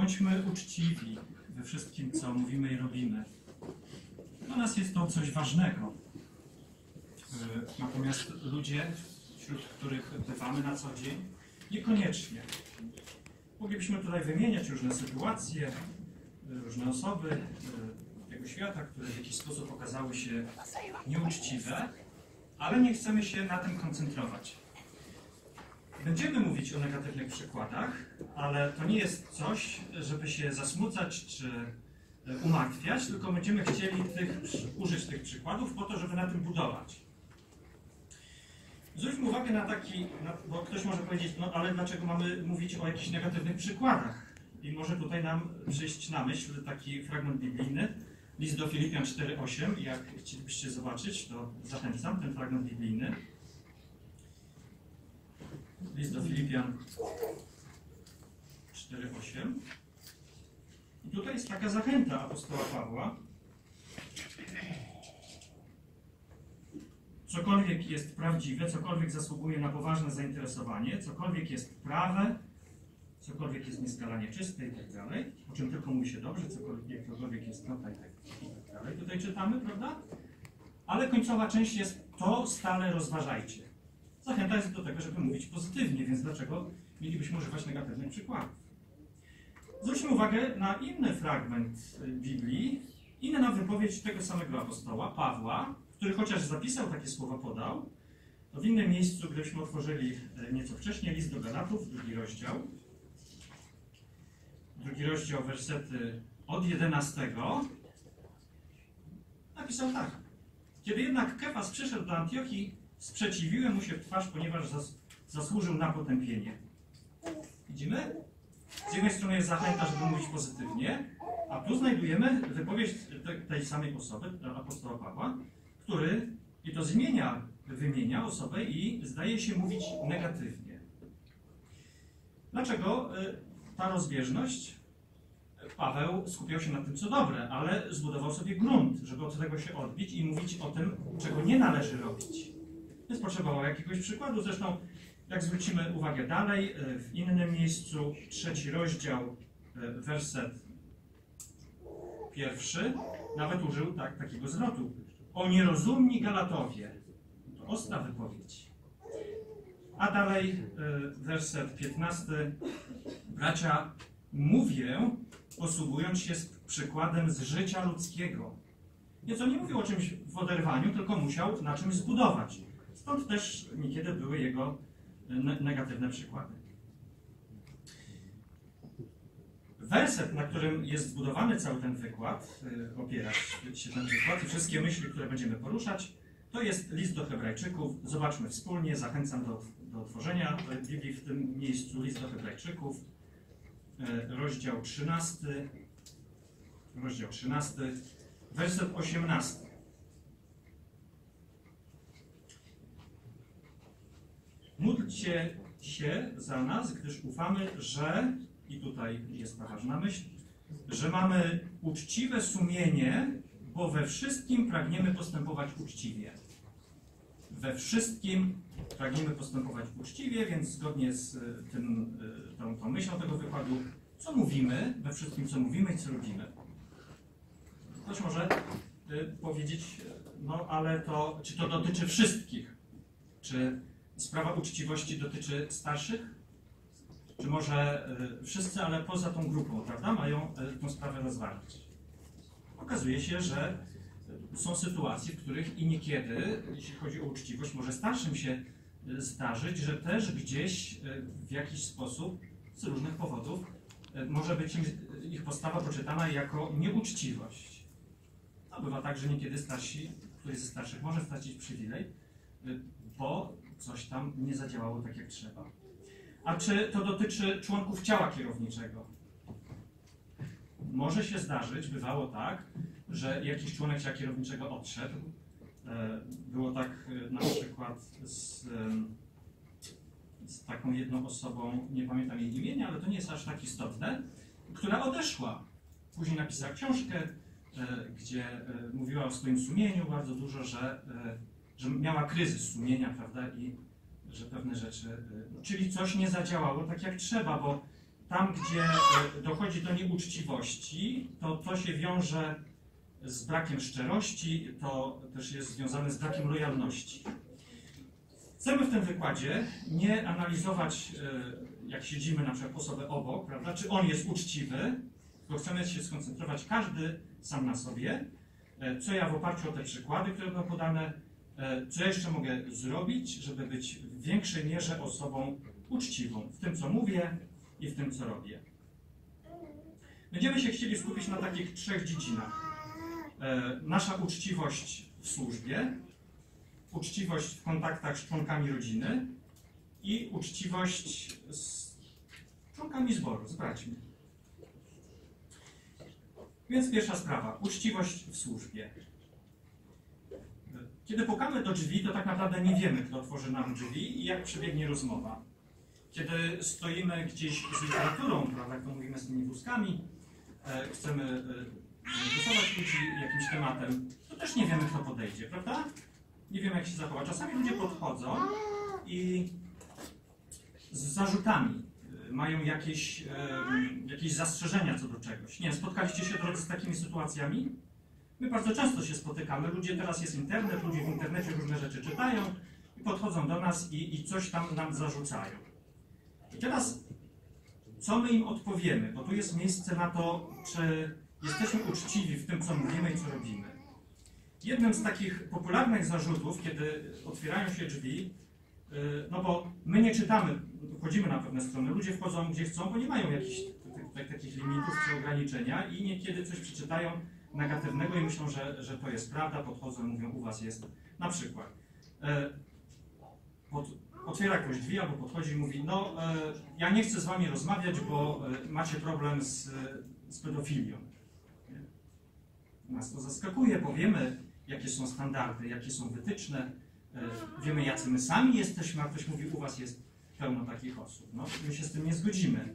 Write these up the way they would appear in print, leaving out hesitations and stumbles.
Bądźmy uczciwi we wszystkim, co mówimy i robimy. Dla nas jest to coś ważnego. Natomiast ludzie, wśród których bywamy na co dzień, niekoniecznie. Moglibyśmy tutaj wymieniać różne sytuacje, różne osoby tego świata, które w jakiś sposób okazały się nieuczciwe, ale nie chcemy się na tym koncentrować. Będziemy mówić o negatywnych przykładach, ale to nie jest coś, żeby się zasmucać czy umartwiać, tylko będziemy chcieli użyć tych przykładów po to, żeby na tym budować. Zwróćmy uwagę na taki, bo ktoś może powiedzieć, no ale dlaczego mamy mówić o jakichś negatywnych przykładach? I może tutaj nam przyjść na myśl taki fragment biblijny, list do Filipian 4:8. Jak chcielibyście zobaczyć, to zachęcam, ten fragment biblijny. List do Filipian 4:8. I tutaj jest taka zachęta apostoła Pawła. Cokolwiek jest prawdziwe, cokolwiek zasługuje na poważne zainteresowanie, cokolwiek jest prawe, cokolwiek jest nieskalanie czyste i tak dalej, o czym tylko mówi się dobrze, cokolwiek jest nota i tak dalej. Tutaj czytamy, prawda? Ale końcowa część jest to stale rozważajcie. Zachęta jest do tego, żeby mówić pozytywnie, więc dlaczego mielibyśmy używać negatywnych przykładów? Zwróćmy uwagę na inny fragment Biblii, inna wypowiedź tego samego apostoła, Pawła, który chociaż zapisał takie słowa, podał, to w innym miejscu, gdybyśmy otworzyli nieco wcześniej, list do Galatów, drugi rozdział, wersety od 11, napisał tak. Kiedy jednak Kefas przyszedł do Antiochii, sprzeciwiłem mu się w twarz, ponieważ zasłużył na potępienie. Widzimy? Z jednej strony jest zachęta, żeby mówić pozytywnie, a tu znajdujemy wypowiedź tej samej osoby, apostoła Pawła, który, i to wymienia osobę i zdaje się mówić negatywnie. Dlaczego ta rozbieżność? Paweł skupiał się na tym, co dobre, ale zbudował sobie grunt, żeby od tego się odbić i mówić o tym, czego nie należy robić. Więc potrzebował jakiegoś przykładu. Zresztą, jak zwrócimy uwagę dalej, w innym miejscu, 3 rozdział, werset 1, nawet użył takiego zwrotu. O nierozumni Galatowie. To ostra wypowiedź. A dalej, werset 15. Bracia, mówię, posługując się przykładem z życia ludzkiego. Nieco nie mówił o czymś w oderwaniu, tylko musiał na czymś zbudować. Stąd też niekiedy były jego negatywne przykłady. Werset, na którym jest zbudowany cały ten wykład, opiera się ten wykład i wszystkie myśli, które będziemy poruszać, to jest list do Hebrajczyków. Zobaczmy wspólnie, zachęcam do otworzenia Biblii w tym miejscu. List do Hebrajczyków, rozdział 13, werset 18. Módlcie się za nas, gdyż ufamy, że, i tutaj jest ta ważna myśl, że mamy uczciwe sumienie, bo we wszystkim pragniemy postępować uczciwie. We wszystkim pragniemy postępować uczciwie, więc zgodnie z tą myślą tego wykładu, co mówimy, we wszystkim co mówimy i co robimy. Ktoś może powiedzieć, no ale to, czy to dotyczy wszystkich? Czy sprawa uczciwości dotyczy starszych? Czy może wszyscy, ale poza tą grupą, prawda, mają tę sprawę rozważyć? Okazuje się, że są sytuacje, w których i niekiedy, jeśli chodzi o uczciwość, może starszym się zdarzyć, że też gdzieś w jakiś sposób, z różnych powodów, może być ich postawa poczytana jako nieuczciwość. No, bywa tak, że niekiedy któryś ze starszych może stracić przywilej, bo coś tam nie zadziałało tak, jak trzeba. A czy to dotyczy członków ciała kierowniczego? Może się zdarzyć, bywało tak, że jakiś członek ciała kierowniczego odszedł. Było tak na przykład z taką jedną osobą, nie pamiętam jej imienia, ale to nie jest aż tak istotne, która odeszła. Później napisała książkę, gdzie mówiła o swoim sumieniu bardzo dużo, że miała kryzys sumienia, prawda, i że pewne rzeczy, czyli coś nie zadziałało tak jak trzeba, bo tam, gdzie dochodzi do nieuczciwości, to się wiąże z brakiem szczerości, to też jest związane z brakiem lojalności. Chcemy w tym wykładzie nie analizować, jak siedzimy na przykład osobę obok, prawda, czy on jest uczciwy, tylko chcemy się skoncentrować każdy sam na sobie, co ja w oparciu o te przykłady, które będą podane, co jeszcze mogę zrobić, żeby być w większej mierze osobą uczciwą w tym, co mówię i w tym, co robię. Będziemy się chcieli skupić na takich 3 dziedzinach. Nasza uczciwość w służbie, uczciwość w kontaktach z członkami rodziny i uczciwość z członkami zboru, z braćmi. Więc pierwsza sprawa, uczciwość w służbie. Kiedy pukamy do drzwi, to tak naprawdę nie wiemy, kto otworzy nam drzwi i jak przebiegnie rozmowa. Kiedy stoimy gdzieś z literaturą, prawda, jak to mówimy z tymi wózkami, chcemy interesować ludzi jakimś tematem, to też nie wiemy, kto podejdzie, prawda? Nie wiemy, jak się zachowa. Czasami ludzie podchodzą i z zarzutami mają jakieś zastrzeżenia co do czegoś. Nie, spotkaliście się, drodzy, z takimi sytuacjami? My bardzo często się spotykamy. Ludzie, teraz jest internet, ludzie w internecie różne rzeczy czytają i podchodzą do nas i coś tam nam zarzucają. I teraz, co my im odpowiemy? Bo tu jest miejsce na to, czy jesteśmy uczciwi w tym, co mówimy i co robimy. Jednym z takich popularnych zarzutów, kiedy otwierają się drzwi, no bo my nie czytamy, wchodzimy na pewne strony, ludzie wchodzą gdzie chcą, bo nie mają jakichś takich limitów czy ograniczenia i niekiedy coś przeczytają negatywnego i myślą, że to jest prawda, podchodzą i mówią, u was jest. Na przykład otwiera ktoś drzwi albo podchodzi i mówi, no ja nie chcę z wami rozmawiać, bo macie problem z pedofilią. Nas to zaskakuje, bo wiemy, jakie są standardy, jakie są wytyczne, wiemy, jacy my sami jesteśmy, a ktoś mówi, u was jest pełno takich osób. No, my się z tym nie zgodzimy.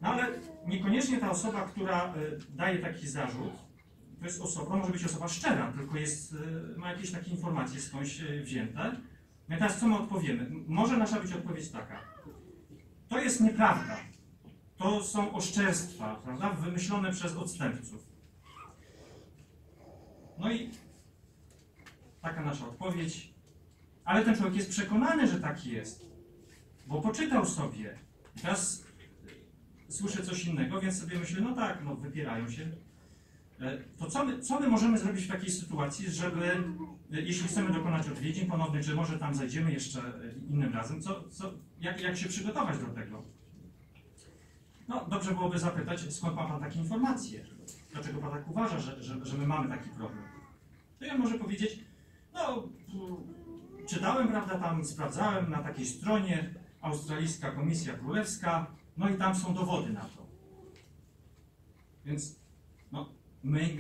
No ale niekoniecznie ta osoba, która daje taki zarzut, to jest osoba, może być osoba szczera, tylko ma jakieś takie informacje skądś wzięte. No i teraz co my odpowiemy? Może nasza być odpowiedź taka. To jest nieprawda. To są oszczerstwa, prawda, wymyślone przez odstępców. No i taka nasza odpowiedź. Ale ten człowiek jest przekonany, że tak jest, bo poczytał sobie. I teraz słyszę coś innego, więc sobie myślę, no tak, no wypierają się. To co my możemy zrobić w takiej sytuacji, żeby, jeśli chcemy dokonać odwiedzin ponownych, że może tam zajdziemy jeszcze innym razem, jak się przygotować do tego? No, dobrze byłoby zapytać, skąd ma pan takie informacje? Dlaczego pan tak uważa, że my mamy taki problem? To ja może powiedzieć, no, czytałem, prawda, tam sprawdzałem na takiej stronie, Australijska Komisja Królewska, no i tam są dowody na to. Więc no, my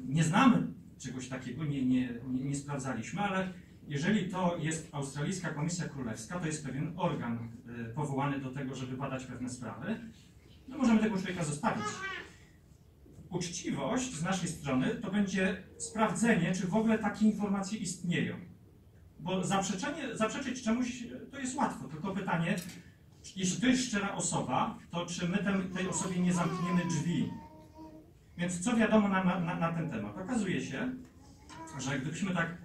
nie znamy czegoś takiego, nie sprawdzaliśmy, ale jeżeli to jest Australijska Komisja Królewska, to jest pewien organ powołany do tego, żeby badać pewne sprawy, no możemy tego człowieka zostawić. Uczciwość z naszej strony to będzie sprawdzenie, czy w ogóle takie informacje istnieją. Bo zaprzeczyć czemuś to jest łatwo, tylko pytanie, jeśli to jest szczera osoba, to czy my tej osobie nie zamkniemy drzwi? Więc co wiadomo na ten temat? Okazuje się, że gdybyśmy tak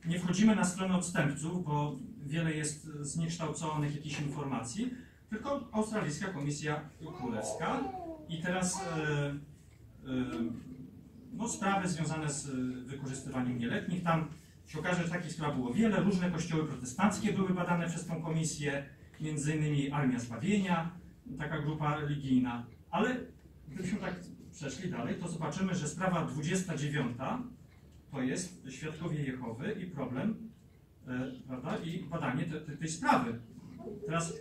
nie wchodzimy na stronę odstępców, bo wiele jest zniekształconych jakichś informacji, tylko Australijska Komisja Królewska i teraz no, sprawy związane z wykorzystywaniem nieletnich. Tam się okaże, że takich spraw było wiele. Różne kościoły protestanckie były badane przez tą komisję, między innymi Armia Zbawienia, taka grupa religijna. Ale gdybyśmy tak przeszli dalej, to zobaczymy, że sprawa 29 to jest Świadkowie Jehowy i problem, prawda, i badanie tej sprawy. Teraz,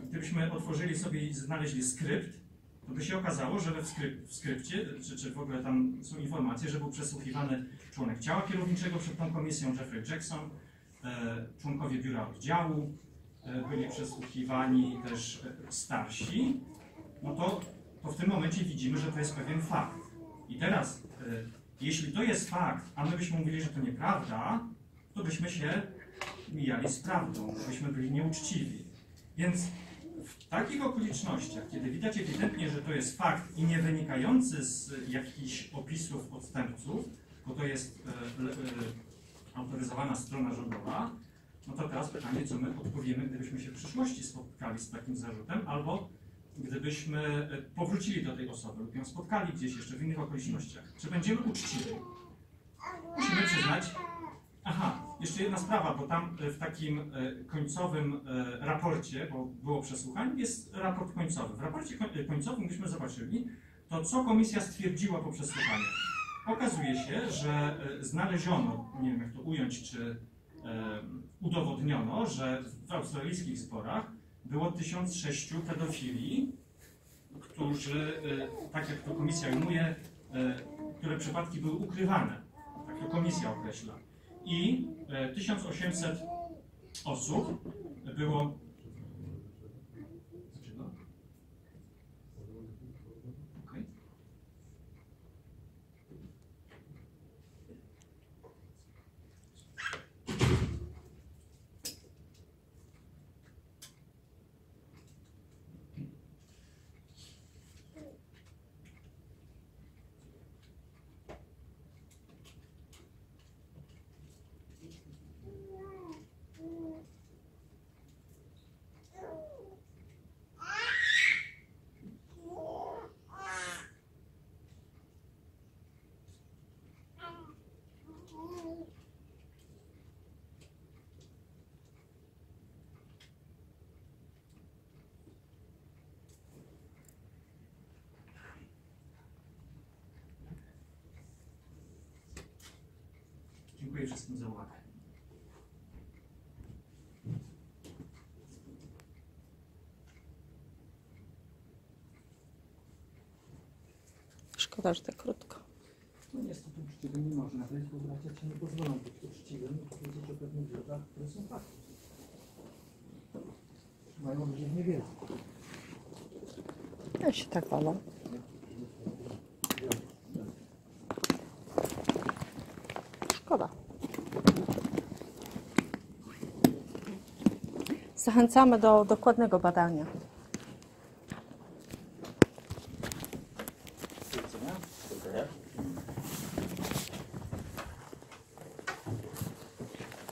gdybyśmy otworzyli sobie i znaleźli skrypt, to by się okazało, że w skrypcie, czy w ogóle tam są informacje, że był przesłuchiwany członek ciała kierowniczego przed tą komisją, Jeffrey Jackson, członkowie biura oddziału byli przesłuchiwani, też starsi, no to w tym momencie widzimy, że to jest pewien fakt. I teraz, jeśli to jest fakt, a my byśmy mówili, że to nieprawda, to byśmy się mijali z prawdą, byśmy byli nieuczciwi. Więc W takich okolicznościach, kiedy widać ewidentnie, że to jest fakt i nie wynikający z jakichś opisów odstępców, bo to jest autoryzowana strona rządowa, no to teraz pytanie, co my odpowiemy, gdybyśmy się w przyszłości spotkali z takim zarzutem, albo gdybyśmy powrócili do tej osoby lub ją spotkali gdzieś jeszcze w innych okolicznościach. Czy będziemy uczciwi? Musimy przyznać. Aha, jeszcze jedna sprawa, bo tam w takim końcowym raporcie, bo było przesłuchań, jest raport końcowy. W raporcie końcowym, myśmy zobaczyli, to co komisja stwierdziła po przesłuchaniu. Okazuje się, że znaleziono, nie wiem jak to ująć, czy udowodniono, że w australijskich zborach było 1006 pedofili, którzy, tak jak to komisja ujmuje, które przypadki były ukrywane. Tak to komisja określa. I 1800 osób było... Dlaczego? Okay. Dziękuję wszystkim za uwagę. Szkoda, że tak krótko. No niestety uczciwym nie można być, bo bracia ci nie pozwolą być uczciwym i powiedzieć o pewnych rzeczach, które są faktem. Mają ludzie nie wiedzą. Ja się tak wolę. Szkoda. Zachęcamy do dokładnego badania.